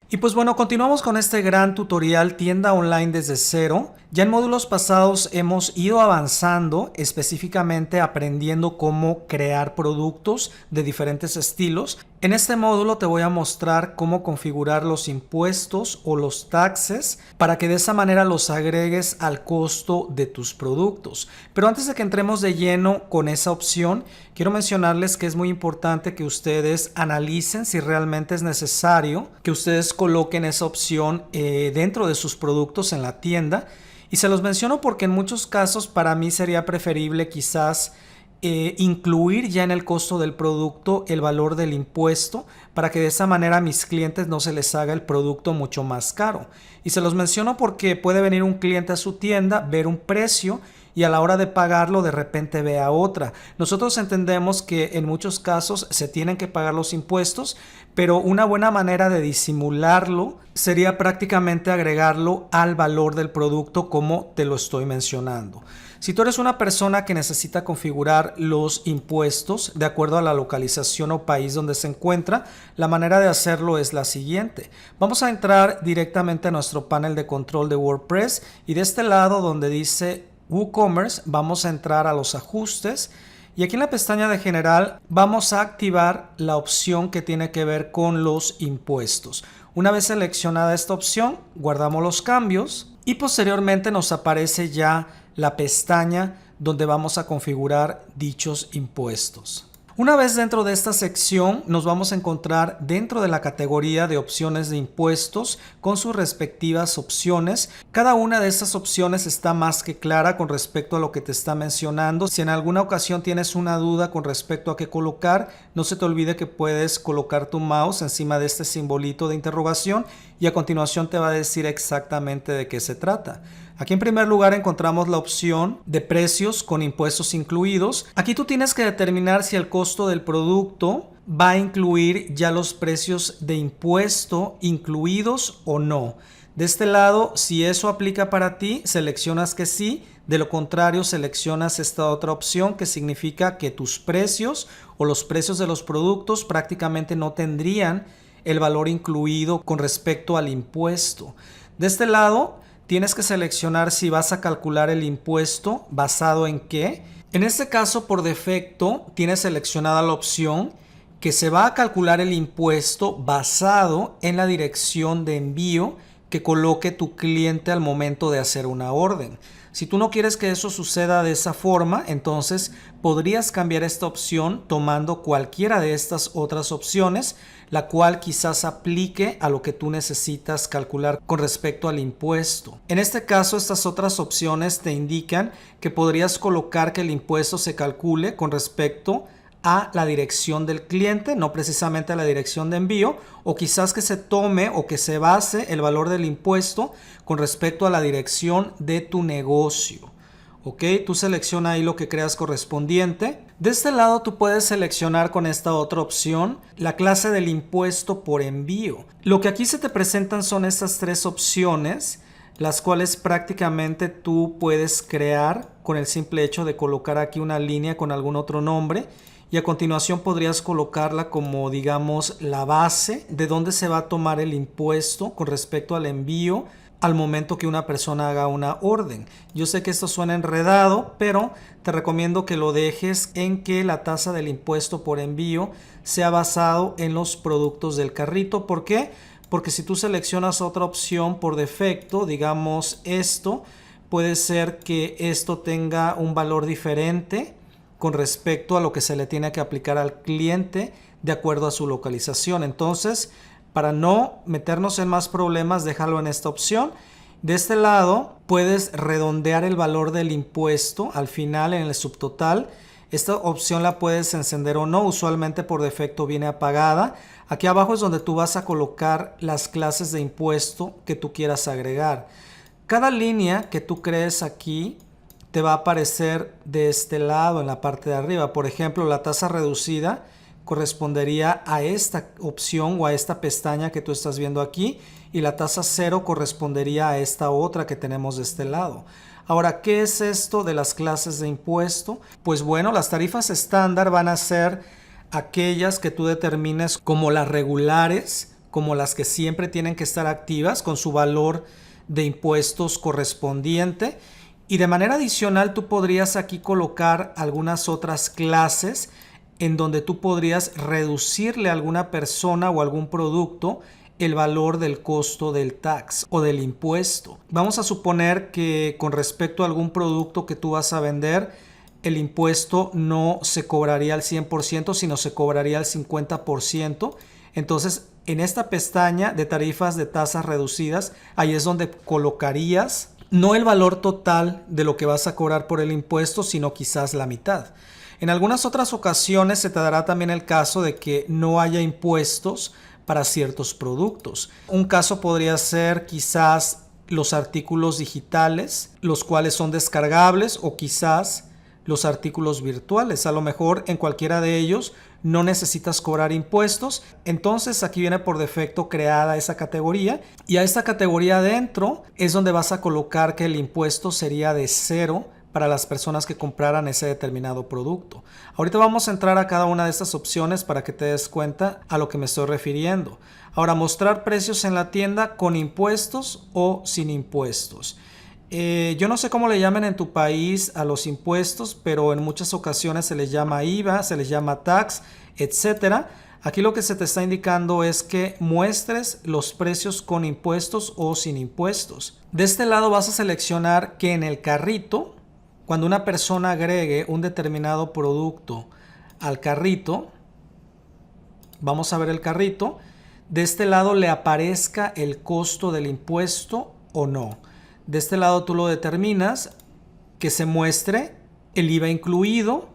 Y pues bueno, continuamos con este gran tutorial tienda online desde cero. Ya en módulos pasados hemos ido avanzando, específicamente aprendiendo cómo crear productos de diferentes estilos. En este módulo te voy a mostrar cómo configurar los impuestos o los taxes para que de esa manera los agregues al costo de tus productos. Pero antes de que entremos de lleno con esa opción, quiero mencionarles que es muy importante que ustedes analicen si realmente es necesario que ustedes coloquen esa opción dentro de sus productos en la tienda. Y se los menciono porque en muchos casos para mí sería preferible quizás incluir ya en el costo del producto el valor del impuesto para que de esa manera a mis clientes no se les haga el producto mucho más caro. Y se los menciono porque puede venir un cliente a su tienda, ver un precio y a la hora de pagarlo de repente vea otra. Nosotros entendemos que en muchos casos se tienen que pagar los impuestos, pero una buena manera de disimularlo sería prácticamente agregarlo al valor del producto como te lo estoy mencionando. Si tú eres una persona que necesita configurar los impuestos de acuerdo a la localización o país donde se encuentra, la manera de hacerlo es la siguiente. Vamos a entrar directamente a nuestro panel de control de WordPress y de este lado donde dice WooCommerce vamos a entrar a los ajustes y aquí en la pestaña de general vamos a activar la opción que tiene que ver con los impuestos. Una vez seleccionada esta opción, guardamos los cambios y posteriormente nos aparece ya la pestaña donde vamos a configurar dichos impuestos. Una vez dentro de esta sección nos vamos a encontrar dentro de la categoría de opciones de impuestos con sus respectivas opciones. Cada una de estas opciones está más que clara con respecto a lo que te está mencionando. Si en alguna ocasión tienes una duda con respecto a qué colocar, no se te olvide que puedes colocar tu mouse encima de este simbolito de interrogación y a continuación te va a decir exactamente de qué se trata. Aquí en primer lugar encontramos la opción de precios con impuestos incluidos. Aquí tú tienes que determinar si el costo del producto va a incluir ya los precios de impuesto incluidos o no. De este lado, si eso aplica para ti, seleccionas que sí. De lo contrario, seleccionas esta otra opción que significa que tus precios o los precios de los productos prácticamente no tendrían el valor incluido con respecto al impuesto. De este lado, tienes que seleccionar si vas a calcular el impuesto basado en qué. En este caso, por defecto, tienes seleccionada la opción que se va a calcular el impuesto basado en la dirección de envío que coloque tu cliente al momento de hacer una orden. Si tú no quieres que eso suceda de esa forma, entonces podrías cambiar esta opción tomando cualquiera de estas otras opciones, la cual quizás aplique a lo que tú necesitas calcular con respecto al impuesto. En este caso, estas otras opciones te indican que podrías colocar que el impuesto se calcule con respecto a la dirección del cliente, no precisamente a la dirección de envío, o quizás que se tome o que se base el valor del impuesto con respecto a la dirección de tu negocio. ¿Ok? Tú selecciona ahí lo que creas correspondiente. De este lado tú puedes seleccionar con esta otra opción la clase del impuesto por envío. Lo que aquí se te presentan son estas tres opciones, las cuales prácticamente tú puedes crear con el simple hecho de colocar aquí una línea con algún otro nombre. Y a continuación podrías colocarla como, digamos, la base de dónde se va a tomar el impuesto con respecto al envío al momento que una persona haga una orden. Yo sé que esto suena enredado, pero te recomiendo que lo dejes en que la tasa del impuesto por envío sea basado en los productos del carrito. ¿Por qué? Porque si tú seleccionas otra opción por defecto, digamos esto, puede ser que esto tenga un valor diferente con respecto a lo que se le tiene que aplicar al cliente de acuerdo a su localización. Entonces, para no meternos en más problemas, déjalo en esta opción. De este lado, puedes redondear el valor del impuesto al final en el subtotal. Esta opción la puedes encender o no, usualmente por defecto viene apagada. Aquí abajo es donde tú vas a colocar las clases de impuesto que tú quieras agregar. Cada línea que tú crees aquí te va a aparecer de este lado en la parte de arriba. Por ejemplo, la tasa reducida correspondería a esta opción o a esta pestaña que tú estás viendo aquí, y la tasa cero correspondería a esta otra que tenemos de este lado. Ahora, ¿qué es esto de las clases de impuesto? Pues bueno, las tarifas estándar van a ser aquellas que tú determines como las regulares como las que siempre tienen que estar activas con su valor de impuestos correspondiente. Y de manera adicional tú podrías aquí colocar algunas otras clases en donde tú podrías reducirle a alguna persona o algún producto el valor del costo del tax o del impuesto. Vamos a suponer que con respecto a algún producto que tú vas a vender, el impuesto no se cobraría al 100%, sino se cobraría al 50%. Entonces, en esta pestaña de tarifas de tasas reducidas, ahí es donde colocarías no el valor total de lo que vas a cobrar por el impuesto, sino quizás la mitad. En algunas otras ocasiones se te dará también el caso de que no haya impuestos para ciertos productos. Un caso podría ser quizás los artículos digitales, los cuales son descargables, o quizás los artículos virtuales. A lo mejor en cualquiera de ellos no necesitas cobrar impuestos. Entonces aquí viene por defecto creada esa categoría, y a esta categoría adentro es donde vas a colocar que el impuesto sería de 0 para las personas que compraran ese determinado producto. Ahorita vamos a entrar a cada una de estas opciones para que te des cuenta a lo que me estoy refiriendo. Ahora, mostrar precios en la tienda con impuestos o sin impuestos. Yo no sé cómo le llaman en tu país a los impuestos, pero en muchas ocasiones se les llama IVA, se les llama tax, etcétera. Aquí lo que se te está indicando es que muestres los precios con impuestos o sin impuestos. De este lado vas a seleccionar que en el carrito, cuando una persona agregue un determinado producto al carrito, vamos a ver el carrito, de este lado le aparezca el costo del impuesto o no. De este lado tú lo determinas, que se muestre el IVA incluido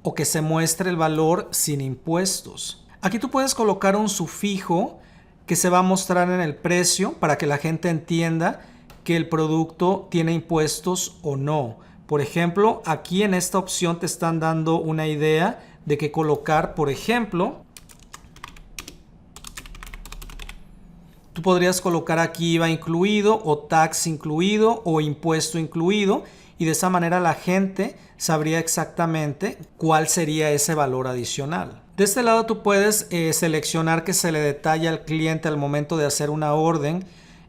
o que se muestre el valor sin impuestos. Aquí tú puedes colocar un sufijo que se va a mostrar en el precio para que la gente entienda que el producto tiene impuestos o no. Por ejemplo, aquí en esta opción te están dando una idea de qué colocar. Por ejemplo, tú podrías colocar aquí IVA incluido o tax incluido o impuesto incluido, y de esa manera la gente sabría exactamente cuál sería ese valor adicional. De este lado tú puedes seleccionar que se le detalle al cliente al momento de hacer una orden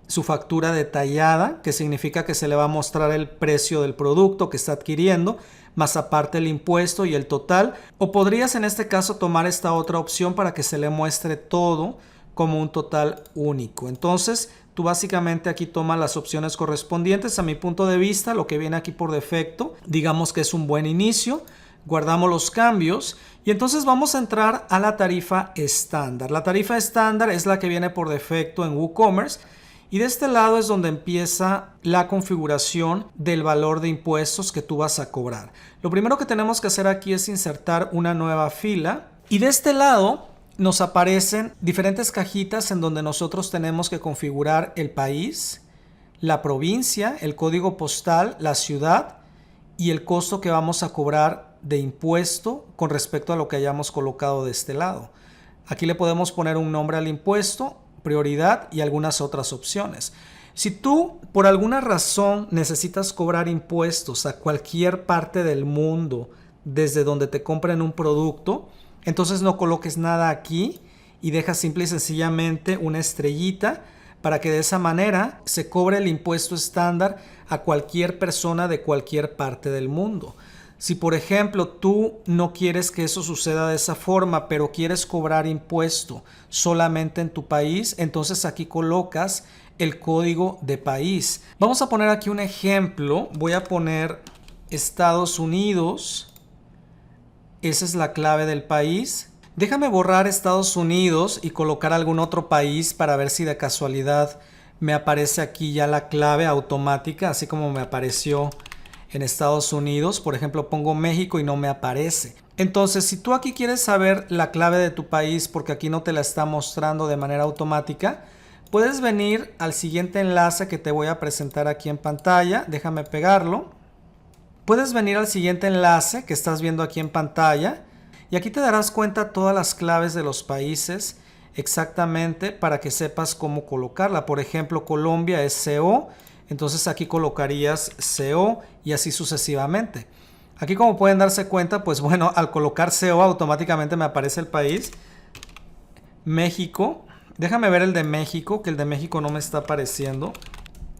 su factura detallada, que significa que se le va a mostrar el precio del producto que está adquiriendo, más aparte el impuesto y el total. O podrías en este caso tomar esta otra opción para que se le muestre todo como un total único. Entonces tú básicamente aquí tomas las opciones correspondientes. A mi punto de vista, lo que viene aquí por defecto, digamos que es un buen inicio. Guardamos los cambios y entonces vamos a entrar a la tarifa estándar. La tarifa estándar es la que viene por defecto en WooCommerce. Y de este lado es donde empieza la configuración del valor de impuestos que tú vas a cobrar. Lo primero que tenemos que hacer aquí es insertar una nueva fila. Y de este lado nos aparecen diferentes cajitas en donde nosotros tenemos que configurar el país, la provincia, el código postal, la ciudad y el costo que vamos a cobrar de impuesto con respecto a lo que hayamos colocado de este lado. Aquí le podemos poner un nombre al impuesto, prioridad y algunas otras opciones. Si tú por alguna razón necesitas cobrar impuestos a cualquier parte del mundo desde donde te compren un producto, entonces no coloques nada aquí y dejas simple y sencillamente una estrellita para que de esa manera se cobre el impuesto estándar a cualquier persona de cualquier parte del mundo. Si por ejemplo tú no quieres que eso suceda de esa forma, pero quieres cobrar impuesto solamente en tu país, entonces aquí colocas el código de país. Vamos a poner aquí un ejemplo. Voy a poner Estados Unidos. Esa es la clave del país. Déjame borrar Estados Unidos y colocar algún otro país para ver si de casualidad me aparece aquí ya la clave automática, así como me apareció en Estados Unidos. Por ejemplo, pongo México y no me aparece. Entonces, si tú aquí quieres saber la clave de tu país porque aquí no te la está mostrando de manera automática, puedes venir al siguiente enlace que te voy a presentar aquí en pantalla. Déjame pegarlo. Puedes venir al siguiente enlace que estás viendo aquí en pantalla y aquí te darás cuenta todas las claves de los países exactamente para que sepas cómo colocarla. Por ejemplo, Colombia es CO. Entonces aquí colocarías CO y así sucesivamente. Aquí, como pueden darse cuenta, pues bueno, al colocar CO automáticamente me aparece el país. México, Déjame ver el de México, que el de México no me está apareciendo.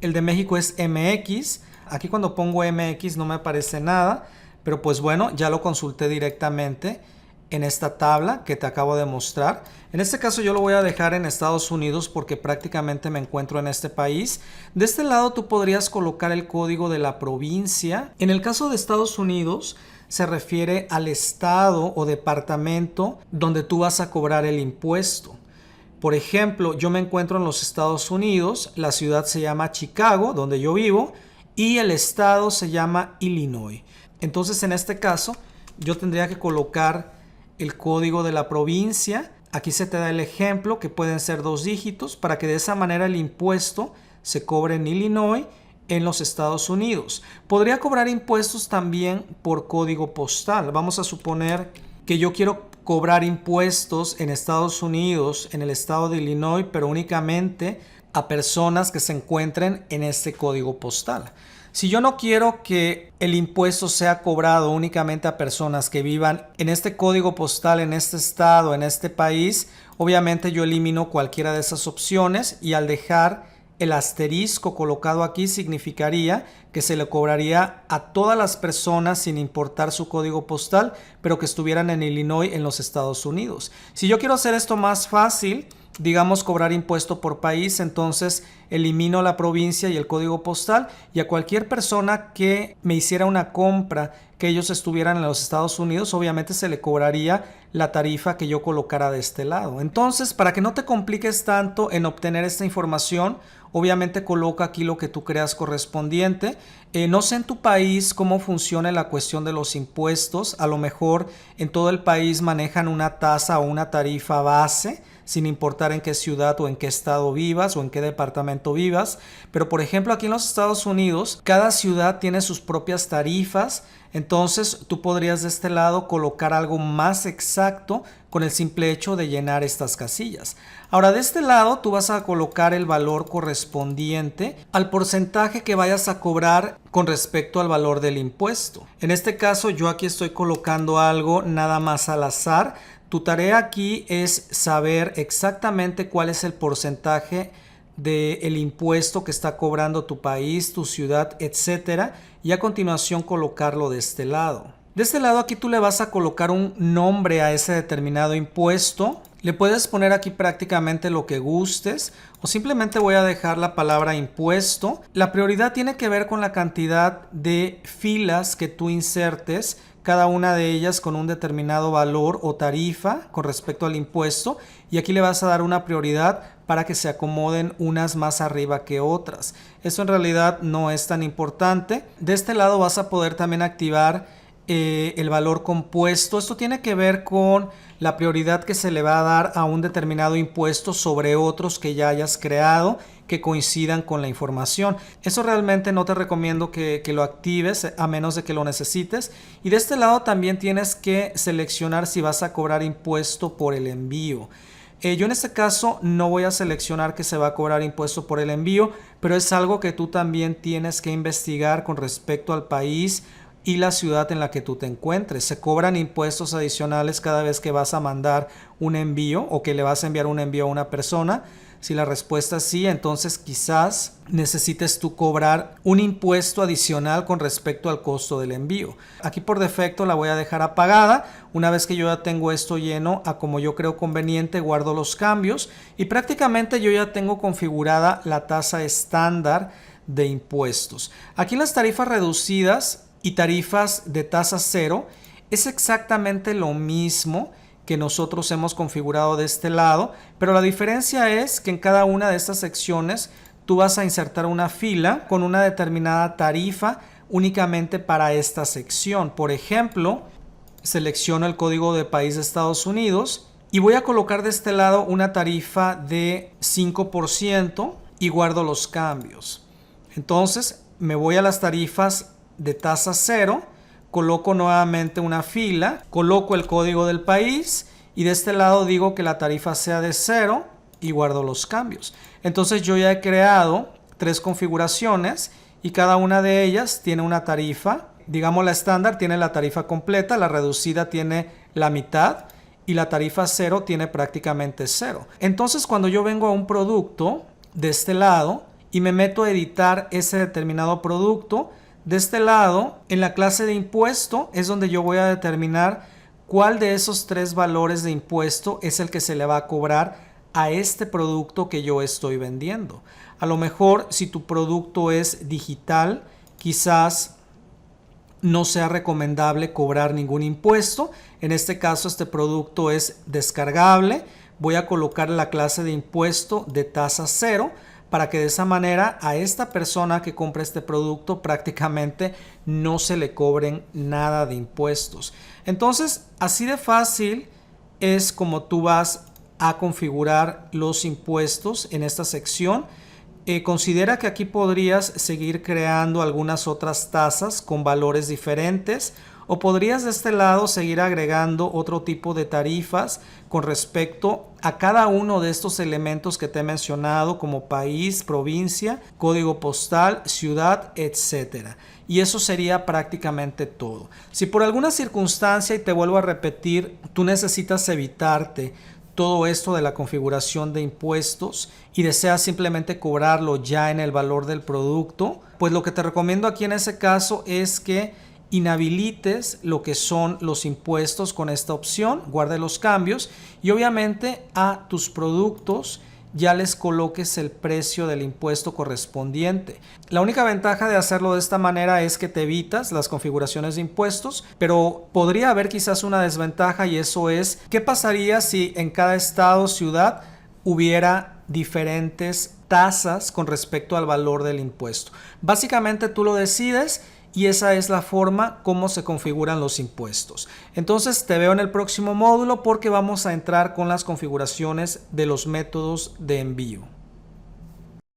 El de México es MX. Aquí cuando pongo MX no me aparece nada, pero pues bueno, ya lo consulté directamente en esta tabla que te acabo de mostrar. En este caso yo lo voy a dejar en Estados Unidos porque prácticamente me encuentro en este país. De este lado tú podrías colocar el código de la provincia. En el caso de Estados Unidos se refiere al estado o departamento donde tú vas a cobrar el impuesto. Por ejemplo, yo me encuentro en los Estados Unidos, la ciudad se llama Chicago, donde yo vivo, y el estado se llama Illinois. Entonces, en este caso, yo tendría que colocar el código de la provincia. Aquí se te da el ejemplo que pueden ser 2 dígitos para que de esa manera el impuesto se cobre en Illinois, en los Estados Unidos. Podría cobrar impuestos también por código postal. Vamos a suponer que yo quiero cobrar impuestos en Estados Unidos, en el estado de Illinois, pero únicamente a personas que se encuentren en este código postal. Si yo no quiero que el impuesto sea cobrado únicamente a personas que vivan en este código postal, en este estado, en este país, obviamente yo elimino cualquiera de esas opciones y al dejar el asterisco colocado aquí significaría que se le cobraría a todas las personas sin importar su código postal, pero que estuvieran en Illinois, en los Estados Unidos. Si yo quiero hacer esto más fácil, digamos cobrar impuesto por país, entonces elimino la provincia y el código postal y a cualquier persona que me hiciera una compra que ellos estuvieran en los Estados Unidos, obviamente se le cobraría la tarifa que yo colocara de este lado. Entonces, para que no te compliques tanto en obtener esta información, obviamente coloca aquí lo que tú creas correspondiente. No sé en tu país cómo funciona la cuestión de los impuestos. A lo mejor en todo el país manejan una tasa o una tarifa base, sin importar en qué ciudad o en qué estado vivas o en qué departamento vivas. Pero por ejemplo aquí en los Estados Unidos, cada ciudad tiene sus propias tarifas. Entonces tú podrías de este lado colocar algo más exacto con el simple hecho de llenar estas casillas. Ahora de este lado tú vas a colocar el valor correspondiente al porcentaje que vayas a cobrar con respecto al valor del impuesto. En este caso yo aquí estoy colocando algo nada más al azar. Tu tarea aquí es saber exactamente cuál es el porcentaje del impuesto que está cobrando tu país, tu ciudad, etcétera, y a continuación colocarlo de este lado. De este lado aquí tú le vas a colocar un nombre a ese determinado impuesto. Le puedes poner aquí prácticamente lo que gustes o simplemente voy a dejar la palabra impuesto. La prioridad tiene que ver con la cantidad de filas que tú insertes, cada una de ellas con un determinado valor o tarifa con respecto al impuesto, y aquí le vas a dar una prioridad para que se acomoden unas más arriba que otras. Eso en realidad no es tan importante. De este lado vas a poder también activar el valor compuesto. Esto tiene que ver con la prioridad que se le va a dar a un determinado impuesto sobre otros que ya hayas creado que coincidan con la información. Eso realmente no te recomiendo que lo actives a menos de que lo necesites. Y de este lado también tienes que seleccionar si vas a cobrar impuesto por el envío. Yo en este caso no voy a seleccionar que se va a cobrar impuesto por el envío, pero es algo que tú también tienes que investigar con respecto al país y la ciudad en la que tú te encuentres. Se cobran impuestos adicionales cada vez que vas a mandar un envío o que le vas a enviar un envío a una persona. Si la respuesta es sí, entonces quizás necesites tú cobrar un impuesto adicional con respecto al costo del envío. Aquí por defecto la voy a dejar apagada. Una vez que yo ya tengo esto lleno a como yo creo conveniente, guardo los cambios y prácticamente yo ya tengo configurada la tasa estándar de impuestos. Aquí en las tarifas reducidas y tarifas de tasa cero es exactamente lo mismo que nosotros hemos configurado de este lado, pero la diferencia es que en cada una de estas secciones tú vas a insertar una fila con una determinada tarifa únicamente para esta sección. Por ejemplo, selecciono el código de país de Estados Unidos y voy a colocar de este lado una tarifa de 5% y guardo los cambios. Entonces me voy a las tarifas de tasa cero, coloco nuevamente una fila, coloco el código del país y de este lado digo que la tarifa sea de 0 y guardo los cambios. Entonces yo ya he creado 3 configuraciones y cada una de ellas tiene una tarifa. Digamos la estándar tiene la tarifa completa, la reducida tiene la mitad y la tarifa 0 tiene prácticamente 0. Entonces cuando yo vengo a un producto de este lado y me meto a editar ese determinado producto, de este lado en la clase de impuesto es donde yo voy a determinar cuál de esos 3 valores de impuesto es el que se le va a cobrar a este producto que yo estoy vendiendo. A lo mejor si tu producto es digital, quizás no sea recomendable cobrar ningún impuesto. En este caso este producto es descargable. Voy a colocar la clase de impuesto de tasa 0 para que de esa manera a esta persona que compra este producto prácticamente no se le cobren nada de impuestos. Entonces, así de fácil es como tú vas a configurar los impuestos en esta sección. Considera que aquí podrías seguir creando algunas otras tasas con valores diferentes, o podrías de este lado seguir agregando otro tipo de tarifas con respecto a cada uno de estos elementos que te he mencionado, como país, provincia, código postal, ciudad, etcétera. Y eso sería prácticamente todo. Si por alguna circunstancia, y te vuelvo a repetir, tú necesitas evitarte todo esto de la configuración de impuestos y deseas simplemente cobrarlo ya en el valor del producto, pues lo que te recomiendo aquí en ese caso es que inhabilites lo que son los impuestos con esta opción, guarde los cambios y obviamente a tus productos ya les coloques el precio del impuesto correspondiente. La única ventaja de hacerlo de esta manera es que te evitas las configuraciones de impuestos, pero podría haber quizás una desventaja, y eso es ¿qué pasaría si en cada estado o ciudad hubiera diferentes tasas con respecto al valor del impuesto? Básicamente tú lo decides y esa es la forma como se configuran los impuestos. Entonces te veo en el próximo módulo porque vamos a entrar con las configuraciones de los métodos de envío.